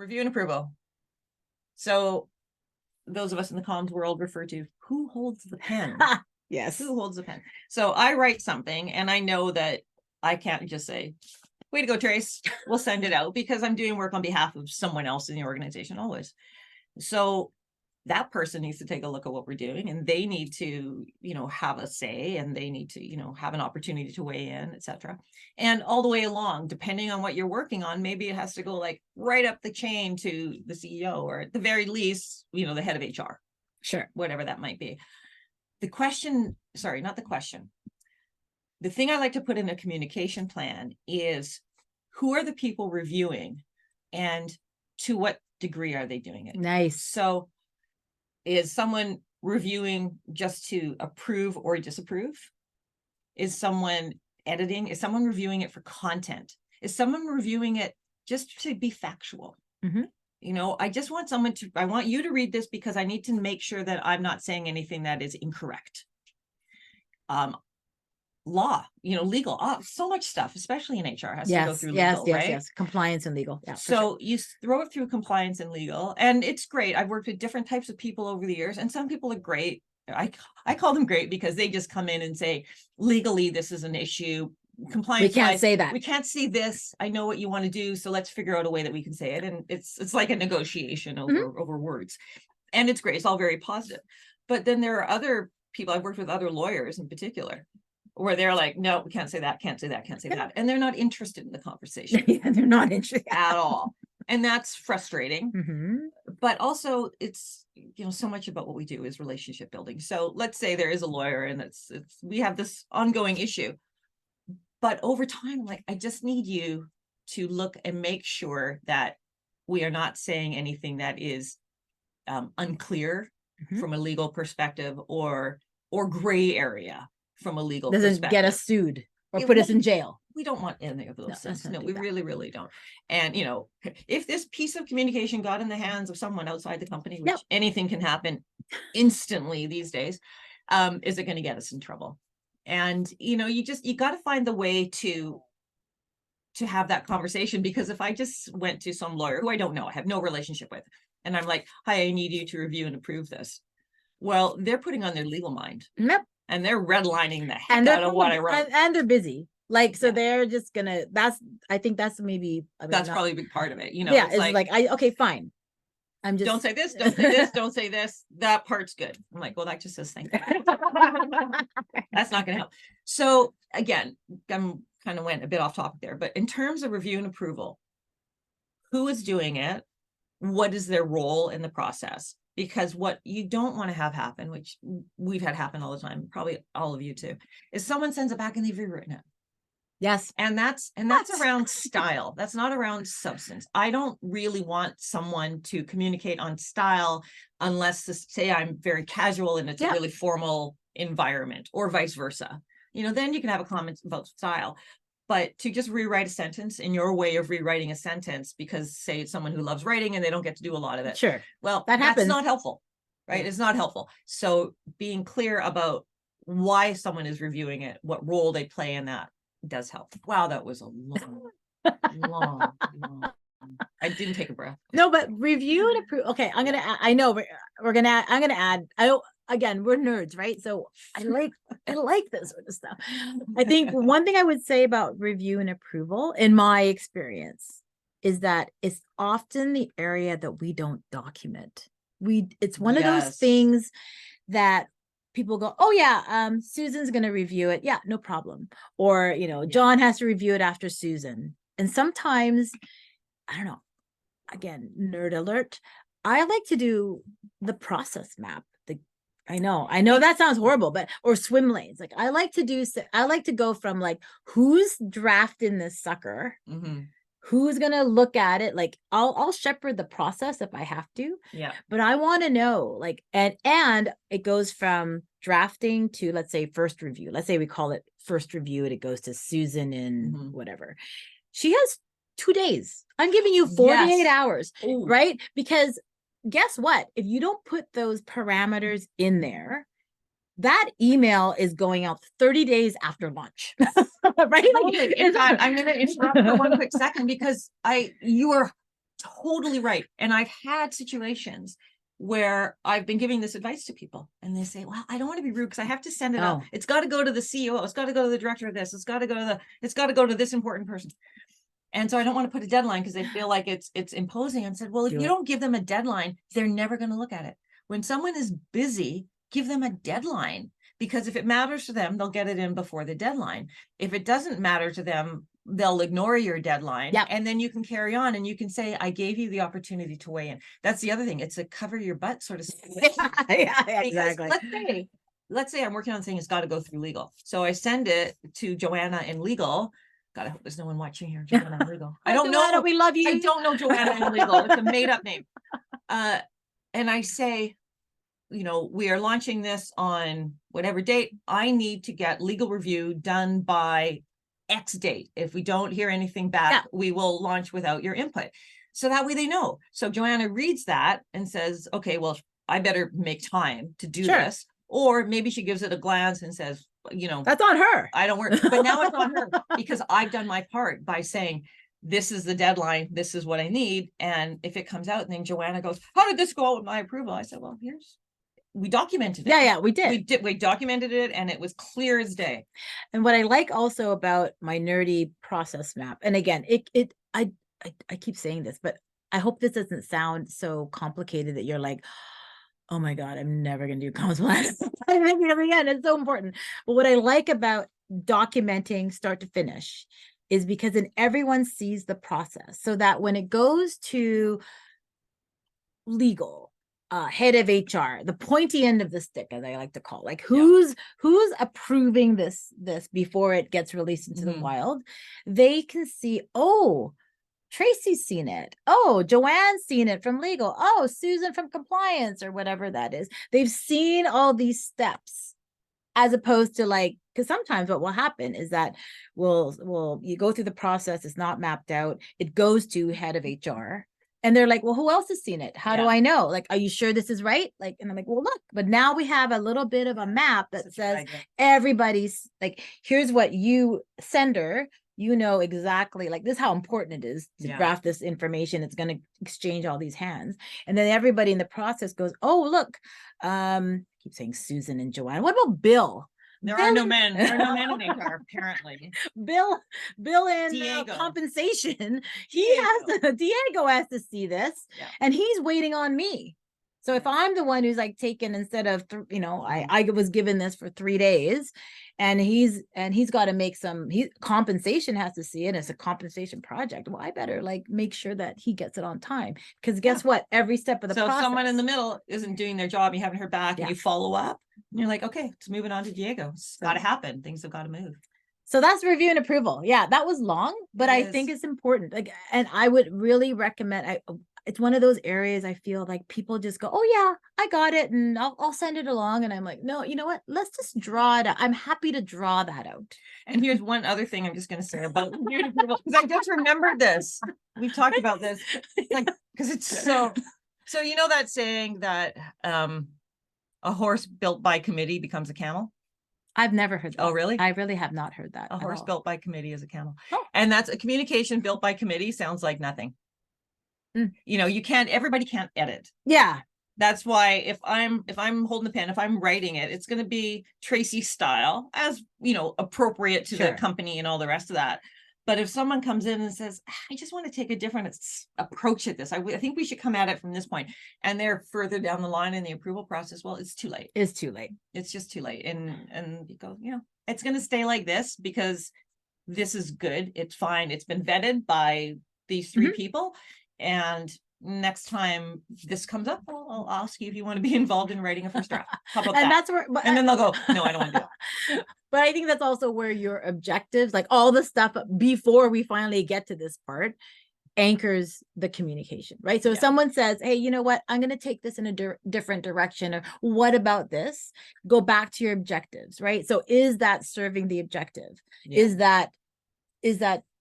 Review and approval. So those of us in the comms world refer to who holds the pen. Yes. Who holds the pen? So I write something and I know that I can't just say, way to go, Trace, we'll send it out, because I'm doing work on behalf of someone else in the organization always. So that person needs to take a look at what we're doing, and they need to, have a say, and they need to, have an opportunity to weigh in, etc. And all the way along, depending on what you're working on, maybe it has to go like right up the chain to the CEO, or at the very least, the head of HR. Sure. Whatever that might be. The thing I like to put in a communication plan is, who are the people reviewing and to what degree are they doing it? Nice. So is someone reviewing just to approve or disapprove? Is someone editing? Is someone reviewing it for content? Is someone reviewing it just to be factual? Mm-hmm. I just want I want you to read this because I need to make sure that I'm not saying anything that is incorrect. Law, legal, so much stuff, especially in HR, has to go through legal, right? Yes. Compliance and legal. Yeah. So you throw it through compliance and legal, and it's great. I've worked with different types of people over the years, and some people are great. I call them great because they just come in and say, legally, this is an issue. Compliance, we can't say that. We can't see this. I know what you want to do, so let's figure out a way that we can say it. And it's like a negotiation over words, and it's great. It's all very positive. But then there are other people, I've worked with other lawyers in particular, where they're like, no, we can't say that, can't say that, can't say that. And they're not interested in the conversation. Yeah, they're not interested at all. And that's frustrating. Mm-hmm. But also it's, so much about what we do is relationship building. So let's say there is a lawyer and we have this ongoing issue, but over time, like, I just need you to look and make sure that we are not saying anything that is unclear from a legal perspective, or gray area from a legal perspective. Doesn't get us sued or put us in jail. We don't want any of those things. No, we really, really don't. And, if this piece of communication got in the hands of someone outside the company, which anything can happen instantly these days, is it going to get us in trouble? And, you got to find the way to have that conversation, because if I just went to some lawyer who I don't know, I have no relationship with, and I'm like, hi, I need you to review and approve this. Well, they're putting on their legal mind. Yep. And they're redlining the heck out of what I wrote. And they're busy. Like, so they're just gonna, I think that's maybe, that's probably a big part of it. It's like, okay, fine. I'm just, don't say this, don't say this, don't say this. That part's good. I'm like, well, that just says thank you. That's not going to help. So again, I'm kind of went a bit off topic there, but in terms of review and approval, who is doing it? What is their role in the process? Because what you don't want to have happen, which we've had happen all the time, probably all of you too, is someone sends it back and they've rewritten it. Yes. And that's around style. That's not around substance. I don't really want someone to communicate on style unless, say, I'm very casual and it's a really formal environment, or vice versa. Then you can have a comment about style. But to just rewrite a sentence in your way of rewriting a sentence, because, say, it's someone who loves writing and they don't get to do a lot of it. Sure. Well, that's happens. Not helpful, right? It's not helpful. So being clear about why someone is reviewing it, what role they play in that, does help. Wow, that was a long. I didn't take a breath. No, but review and approve. Okay, I'm gonna add. Again, we're nerds, right? So I like this sort of stuff. I think one thing I would say about review and approval, in my experience, is that it's often the area that we don't document. It's one of those things that people go, oh yeah, Susan's going to review it. Yeah, no problem. Or, John has to review it after Susan. And sometimes, I don't know, again, nerd alert, I like to do the process map. I know that sounds horrible, or swim lanes. Like, I like to go from like, who's drafting this sucker? Mm-hmm. Who's going to look at it? Like, I'll shepherd the process if I have to. Yeah. But I want to know, like, and it goes from drafting to, let's say, first review. Let's say we call it first review and it goes to Susan in whatever. She has 2 days. I'm giving you 48 hours, right? Because guess what? If you don't put those parameters in there, that email is going out 30 days after lunch. Right? In fact, I'm going to interrupt for one quick second, because you are totally right. And I've had situations where I've been giving this advice to people and they say, well, I don't want to be rude because I have to send it out. Oh. It's got to go to the CEO. It's got to go to the director of this. It's got to go to this important person. And so I don't want to put a deadline because they feel like it's imposing. And said, well, if you don't give them a deadline, they're never going to look at it. When someone is busy, give them a deadline, because if it matters to them, they'll get it in before the deadline. If it doesn't matter to them, they'll ignore your deadline. Yep. And then you can carry on and you can say, I gave you the opportunity to weigh in. That's the other thing. It's a cover your butt sort of situation. Yeah, Because exactly. let's say I'm working on saying it's got to go through legal. So I send it to Joanna in legal. God, I hope there's no one watching here. Joanna in legal. I don't Joanna, know. we love you. I don't know Joanna in legal. It's a made up name. And I say, we are launching this on whatever date. I need to get legal review done by X date. If we don't hear anything back, we will launch without your input. So that way they know. So Joanna reads that and says, okay, well, I better make time to do this. Or maybe she gives it a glance and says, that's on her. I don't work. But now it's on her because I've done my part by saying, this is the deadline. This is what I need. And if it comes out and then Joanna goes, how did this go out with my approval? I said, well, we documented it. Yeah, we did. We documented it and it was clear as day. And what I like also about my nerdy process map, and again, I keep saying this, but I hope this doesn't sound so complicated that you're like, oh my God, I'm never going to do comms plan. Again, it's so important. But what I like about documenting start to finish is because then everyone sees the process, so that when it goes to legal, head of HR, the pointy end of the stick, as I like to call, like who's approving this before it gets released into the wild, they can see, oh, Tracy's seen it. Oh, Joanne's seen it from legal. Oh, Susan from compliance or whatever that is. They've seen all these steps, as opposed to like, because sometimes what will happen is that you go through the process, it's not mapped out, it goes to head of HR. And they're like, well, who else has seen it? How do I know? Like, are you sure this is right? Like, and I'm like, well, look, but now we have a little bit of a map that says everybody's like, here's what you sender, exactly, like this is how important it is to draft this information. It's going to exchange all these hands. And then everybody in the process goes, oh, look, keep saying Susan and Joanne. What about Bill? There are no men. There are no men in HR, apparently. Bill in compensation. Diego has to see this, and he's waiting on me. So if I'm the one who's like taken, instead of I was given this for 3 days, and he's got to make compensation has to see it. It's a compensation project. Well, I better like make sure that he gets it on time, because guess what? Every step of the process. So if someone in the middle isn't doing their job, you haven't heard back, and you follow up, and you're like, okay, it's moving on to Diego. It's got to happen. Things have got to move. So that's review and approval. Yeah, that was long, but I think it's important. Like, and I would really recommend. It's one of those areas I feel like people just go, oh yeah, I got it, and I'll send it along. And I'm like, no, you know what? Let's just draw it out. I'm happy to draw that out. And here's one other thing I'm just going to say about review and approval, because I just remembered this. We've talked about this, like, because it's so that saying that a horse built by committee becomes a camel. I've never heard that. Oh, really? I really have not heard that. A horse built by committee is a camel. Oh. And that's a communication built by committee sounds like nothing. Everybody can't edit. Yeah. That's why if I'm holding the pen, if I'm writing it, it's going to be Tracy style, as appropriate to the company and all the rest of that. But if someone comes in and says, I just want to take a different approach at this, I think we should come at it from this point, and they're further down the line in the approval process, well, it's too late. It's too late. It's just too late. And you go, it's going to stay like this because this is good. It's fine. It's been vetted by these 3 people. And next time this comes up, I'll ask you if you want to be involved in writing a first draft. How about that? That's where, and then they'll go, no, I don't want to do that. But I think that's also where your objectives, like all the stuff before we finally get to this part, anchors the communication, right? So if someone says, hey, you know what, I'm going to take this in a different direction, or what about this? Go back to your objectives, right? So is that serving the objective? Is that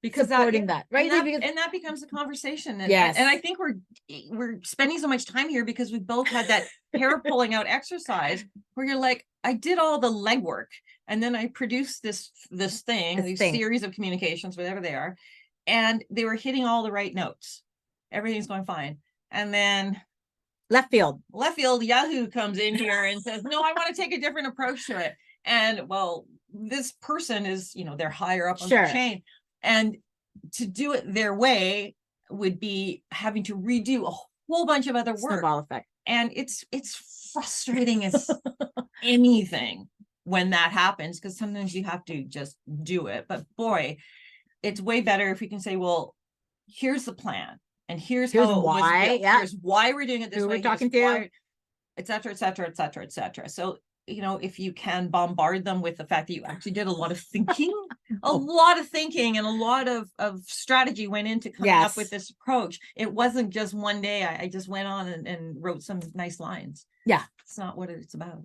because supporting that, right? And that becomes a conversation. And I think we're spending so much time here because we both had that hair pulling out exercise where you're like, I did all the legwork, and then I produced this thing, series of communications, whatever they are, and they were hitting all the right notes. everything's going fine. And then Left field. Yahoo comes in here and says, no, I want to take a different approach to it. And well, this person is, they're higher up on Sure. the chain. And to do it their way would be having to redo a whole bunch of other work. Snowball effect. And it's frustrating as anything when that happens, because sometimes you have to just do it. But boy, it's way better if you can say, well, here's the plan. And here's how it was why, built. yeah. Here's why we're doing it this Who way. we're talking here's to. why, et cetera, et cetera, et cetera, et cetera. So, if you can bombard them with the fact that you actually did a lot of thinking, a lot of thinking and a lot of strategy went into coming up with this approach. It wasn't just one day I just went on and wrote some nice lines. Yeah. It's not what it's about.